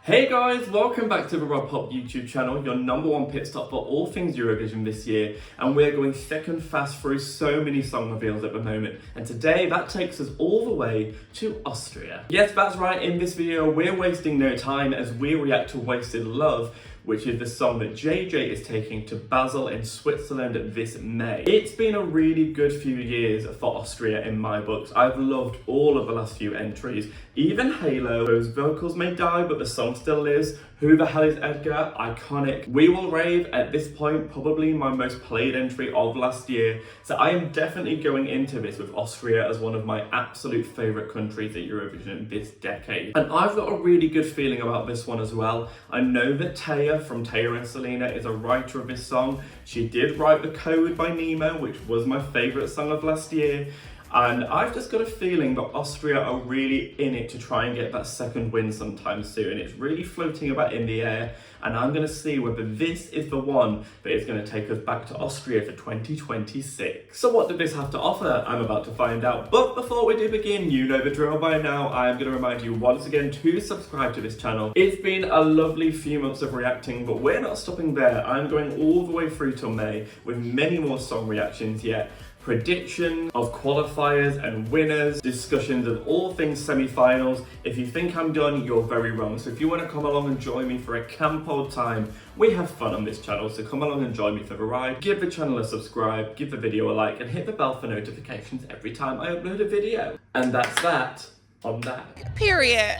Hey guys, welcome back to the Rob Pop YouTube channel, your number one pit stop for all things Eurovision this year, and we're going thick and fast through so many song reveals at the moment, and today that takes us all the way to Austria. Yes, that's right, in this video we're wasting no time as we react to Wasted Love, which is the song that JJ is taking to Basel in Switzerland this May. It's been a really good few years for Austria in my books. I've loved all of the last few entries. Even Halo, those vocals may die but the song still lives. Who the hell is Edgar? Iconic. We Will Rave, at this point, probably my most played entry of last year. So I am definitely going into this with Austria as one of my absolute favourite countries at Eurovision this decade. And I've got a really good feeling about this one as well. I know that Taya from Taya and Selena is a writer of this song. She did write The Code by Nemo, which was my favourite song of last year. And I've just got a feeling that Austria are really in it to try and get that second win sometime soon. It's really floating about in the air, and I'm going to see whether this is the one that is going to take us back to Austria for 2026. So what did this have to offer? I'm about to find out. But before we do begin, you know the drill by now. I'm going to remind you once again to subscribe to this channel. It's been a lovely few months of reacting, but we're not stopping there. I'm going all the way through till May with many more song reactions yet. Prediction of qualifiers and winners, discussions of all things semi-finals. If you think I'm done, you're very wrong. So if you want to come along and join me for a camp old time, we have fun on this channel, so come along and join me for the ride. Give the channel a subscribe, give the video a like, and hit the bell for notifications every time I upload a video. And that's that on that. Period.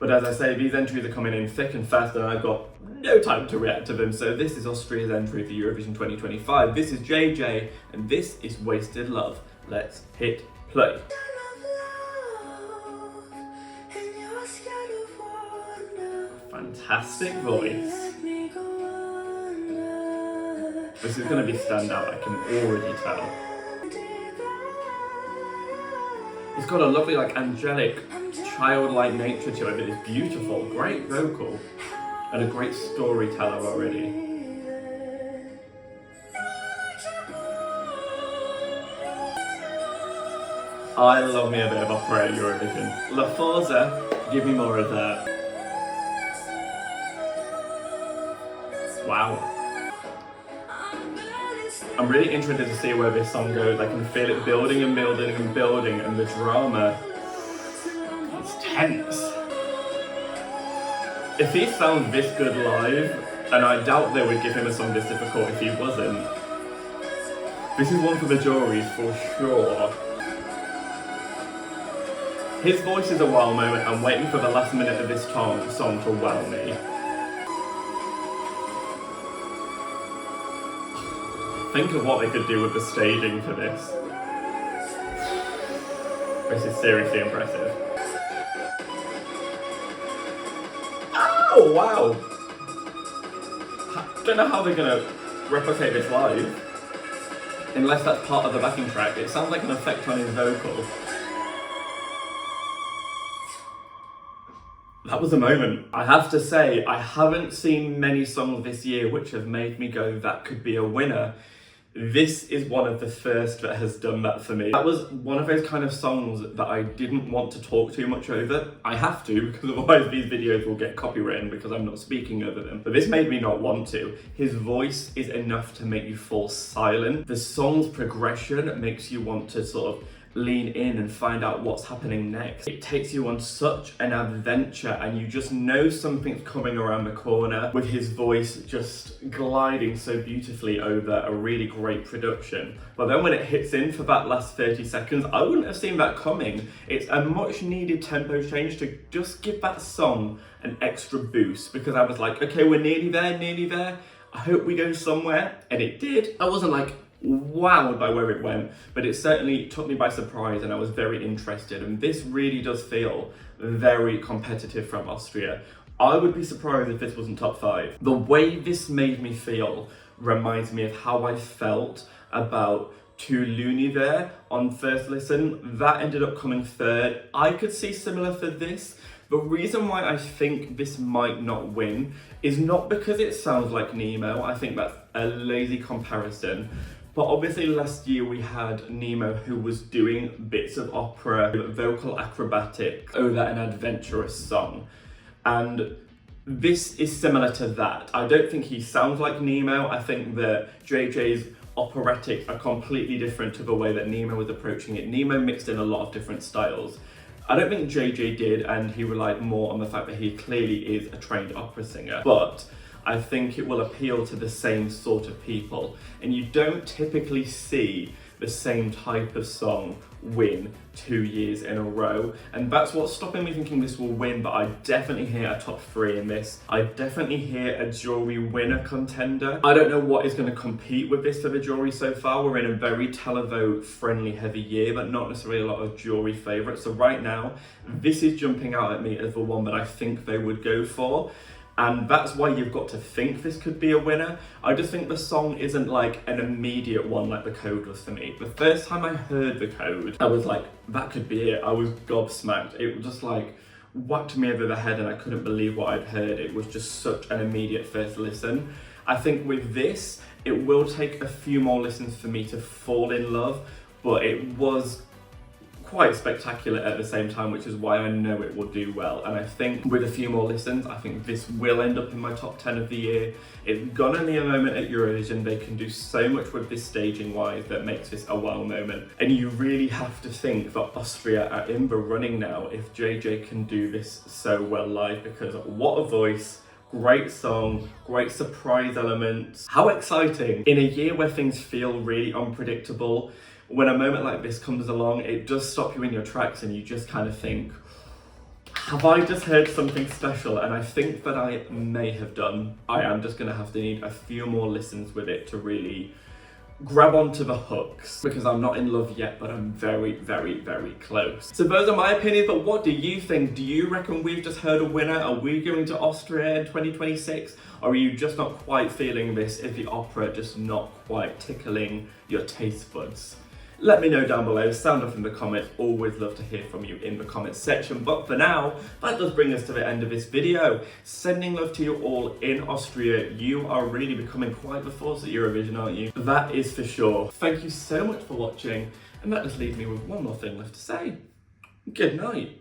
But as I say, these entries are coming in thick and fast, and I've got no time to react to them. So this is Austria's entry for Eurovision 2025. This is JJ, and this is Wasted Love. Let's hit play. Fantastic voice. This is going to be standout, I can already tell. It's got a lovely, like, angelic, childlike nature to it. It is beautiful, great vocal, and a great storyteller already. I love me a bit of opera at Eurovision. La Forza, give me more of that. Wow. I'm really interested to see where this song goes. I can feel it building and building and building, and the drama, it's tense. If he sounds this good live, and I doubt they would give him a song this difficult if he wasn't, this is one for the juries for sure. His voice is a wow moment. I'm waiting for the last minute of this song to wow me. Think of what they could do with the staging for this. This is seriously impressive. Oh, wow! I don't know how they're gonna replicate this live. Unless that's part of the backing track. It sounds like an effect on his vocal. That was a moment. I have to say, I haven't seen many songs this year which have made me go, that could be a winner. This is one of the first that has done that for me. That was one of those kind of songs that I didn't want to talk too much over. I have to, because otherwise these videos will get copywritten because I'm not speaking over them. But this made me not want to. His voice is enough to make you fall silent. The song's progression makes you want to sort of lean in and find out what's happening next. It takes you on such an adventure, and you just know something's coming around the corner, with his voice just gliding so beautifully over a really great production. But then when it hits in for that last 30 seconds, I wouldn't have seen that coming. It's a much needed tempo change to just give that song an extra boost, because I was like, okay, we're nearly there, nearly there. I hope we go somewhere, and it did. I wasn't like wowed by where it went, but it certainly took me by surprise, and I was very interested, and this really does feel very competitive from Austria. I would be surprised if this wasn't top 5. The way this made me feel reminds me of how I felt about To Loony there on first listen. That ended up coming third. I could see similar for this. The reason why I think this might not win is not because it sounds like Nemo. I think that's a lazy comparison. But obviously last year we had Nemo, who was doing bits of opera, vocal acrobatics over an adventurous song. And this is similar to that. I don't think he sounds like Nemo. I think that JJ's operatic are completely different to the way that Nemo was approaching it. Nemo mixed in a lot of different styles. I don't think JJ did, and he relied more on the fact that he clearly is a trained opera singer. But I think it will appeal to the same sort of people. And you don't typically see the same type of song win 2 years in a row, and that's what's stopping me thinking this will win. But I definitely hear a top 3 in this. I definitely hear a jury winner contender. I don't know what is going to compete with this for the jury so far. We're in a very televote friendly heavy year, but not necessarily a lot of jury favourites. So right now, this is jumping out at me as the one that I think they would go for. And that's why you've got to think this could be a winner. I just think the song isn't like an immediate one like The Code was for me. The first time I heard The Code, I was like, that could be it. I was gobsmacked. It was just like whacked me over the head and I couldn't believe what I'd heard. It was just such an immediate first listen. I think with this, it will take a few more listens for me to fall in love, but it was quite spectacular at the same time, which is why I know it will do well. And I think with a few more listens, I think this will end up in my top 10 of the year. It's gonna be a moment at Eurovision. They can do so much with this staging wise that makes this a wow moment. And you really have to think that Austria are in the running now if JJ can do this so well live, because what a voice. Great song, great surprise elements. How exciting. In a year where things feel really unpredictable, when a moment like this comes along, it does stop you in your tracks and you just kind of think, have I just heard something special? And I think that I may have done. I am just gonna have to need a few more listens with it to really grab onto the hooks, because I'm not in love yet, but I'm very, very, very close. So those are my opinions, but what do you think? Do you reckon we've just heard a winner? Are we going to Austria in 2026? Or are you just not quite feeling this? Is the opera just not quite tickling your taste buds? Let me know down below, sound off in the comments. Always love to hear from you in the comments section. But for now, that does bring us to the end of this video. Sending love to you all in Austria. You are really becoming quite the force at Eurovision, aren't you? That is for sure. Thank you so much for watching. And that just leaves me with one more thing left to say. Good night.